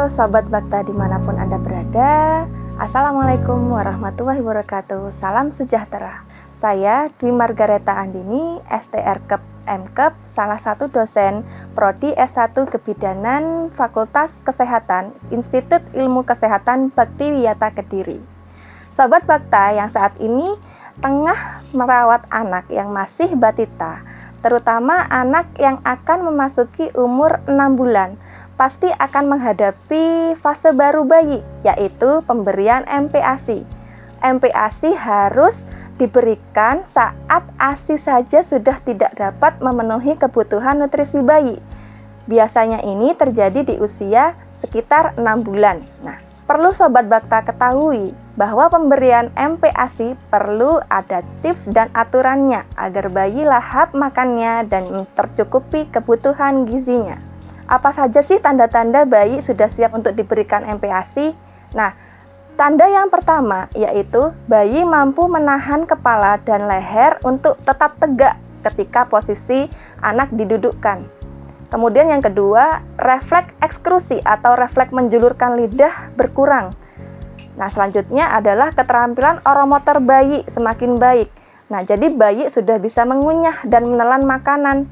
Sobat Bakta dimanapun Anda berada. Assalamualaikum warahmatullahi wabarakatuh. Salam sejahtera. Saya Dwi Margareta Andini, STRKEP MKEP, salah satu dosen Prodi S1 Kebidanan Fakultas Kesehatan Institut Ilmu Kesehatan Bakti Wiyata Kediri. Sobat Bakta yang saat ini tengah merawat anak yang masih batita, terutama anak yang akan memasuki umur 6 bulan, pasti akan menghadapi fase baru bayi, yaitu pemberian MPASI. MPASI harus diberikan saat ASI saja sudah tidak dapat memenuhi kebutuhan nutrisi bayi. Biasanya ini terjadi di usia sekitar 6 bulan. Nah, perlu Sobat Bakta ketahui bahwa pemberian MPASI perlu ada tips dan aturannya agar bayi lahap makannya dan tercukupi kebutuhan gizinya. Apa saja sih tanda-tanda bayi sudah siap untuk diberikan MPASI? Nah, tanda yang pertama yaitu bayi mampu menahan kepala dan leher untuk tetap tegak ketika posisi anak didudukkan. Kemudian yang kedua, refleks ekskrusi atau refleks menjulurkan lidah berkurang. Nah, selanjutnya adalah keterampilan oromotor bayi semakin baik. Nah, jadi bayi sudah bisa mengunyah dan menelan makanan.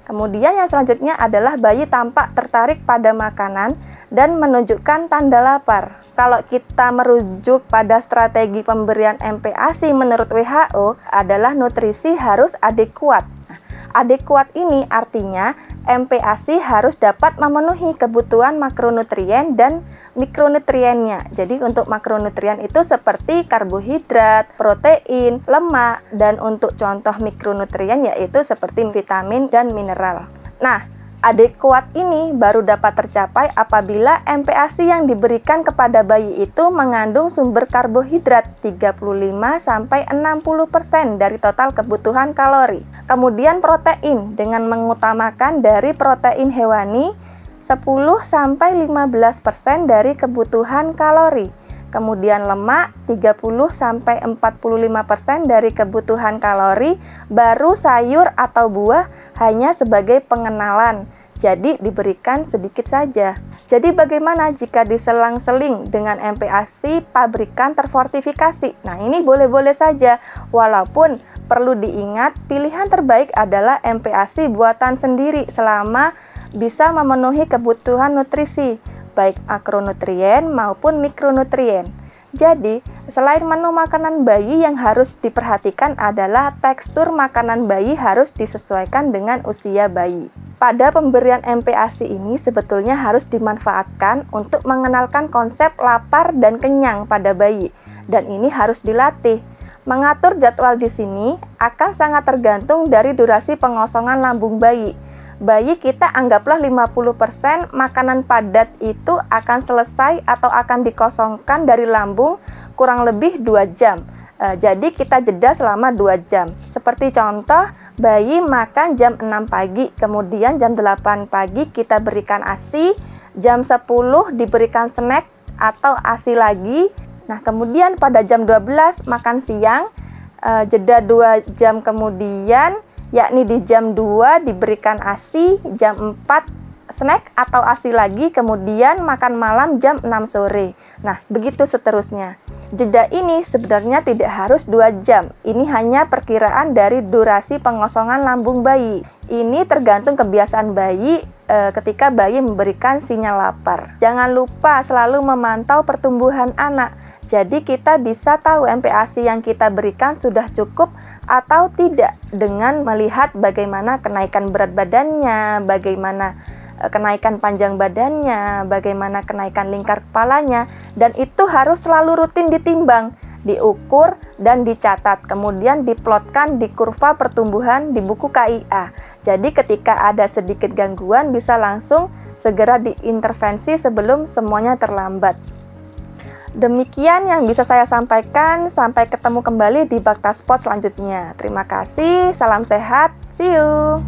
Kemudian yang selanjutnya adalah bayi tampak tertarik pada makanan dan menunjukkan tanda lapar. Kalau kita merujuk pada strategi pemberian MPASI menurut WHO adalah nutrisi harus adekuat. Nah, adekuat ini artinya MPASI harus dapat memenuhi kebutuhan makronutrien dan mikronutriennya. Jadi untuk makronutrien itu seperti karbohidrat, protein, lemak, dan untuk contoh mikronutrien yaitu seperti vitamin dan mineral. Nah, adekuat ini baru dapat tercapai apabila MPASI yang diberikan kepada bayi itu mengandung sumber karbohidrat 35-60% dari total kebutuhan kalori. Kemudian protein dengan mengutamakan dari protein hewani 10-15% dari kebutuhan kalori. Kemudian lemak 30-45% dari kebutuhan kalori, baru sayur atau buah hanya sebagai pengenalan. Jadi diberikan sedikit saja. Jadi bagaimana jika diselang-seling dengan MPASI pabrikan terfortifikasi? Nah, ini boleh-boleh saja. Walaupun perlu diingat pilihan terbaik adalah MPASI buatan sendiri selama bisa memenuhi kebutuhan nutrisi, baik makronutrien maupun mikronutrien. Jadi, selain menu makanan bayi yang harus diperhatikan adalah tekstur makanan bayi harus disesuaikan dengan usia bayi. Pada pemberian MPASI ini sebetulnya harus dimanfaatkan untuk mengenalkan konsep lapar dan kenyang pada bayi, dan ini harus dilatih. Mengatur jadwal di sini akan sangat tergantung dari durasi pengosongan lambung bayi. Bayi kita anggaplah 50% makanan padat itu akan selesai atau akan dikosongkan dari lambung kurang lebih 2 jam. Jadi kita jeda selama 2 jam. Seperti contoh, bayi makan jam 6 pagi, kemudian jam 8 pagi kita berikan ASI, jam 10 diberikan snack atau ASI lagi. Nah, kemudian pada jam 12 makan siang, jeda 2 jam kemudian, yakni di jam 2 diberikan ASI, jam 4 snack atau ASI lagi, kemudian makan malam jam 6 sore. Nah, begitu seterusnya. Jeda ini sebenarnya tidak harus 2 jam. Ini hanya perkiraan dari durasi pengosongan lambung bayi. Ini tergantung kebiasaan bayi ketika bayi memberikan sinyal lapar. Jangan lupa selalu memantau pertumbuhan anak. Jadi kita bisa tahu MPASI yang kita berikan sudah cukup atau tidak dengan melihat bagaimana kenaikan berat badannya, bagaimana kenaikan panjang badannya, bagaimana kenaikan lingkar kepalanya, dan itu harus selalu rutin ditimbang, diukur, dan dicatat, kemudian diplotkan di kurva pertumbuhan di buku KIA. Jadi ketika ada sedikit gangguan bisa langsung segera diintervensi sebelum semuanya terlambat. Demikian yang bisa saya sampaikan. Sampai ketemu kembali di Bakta Spot selanjutnya. Terima kasih, salam sehat, see you.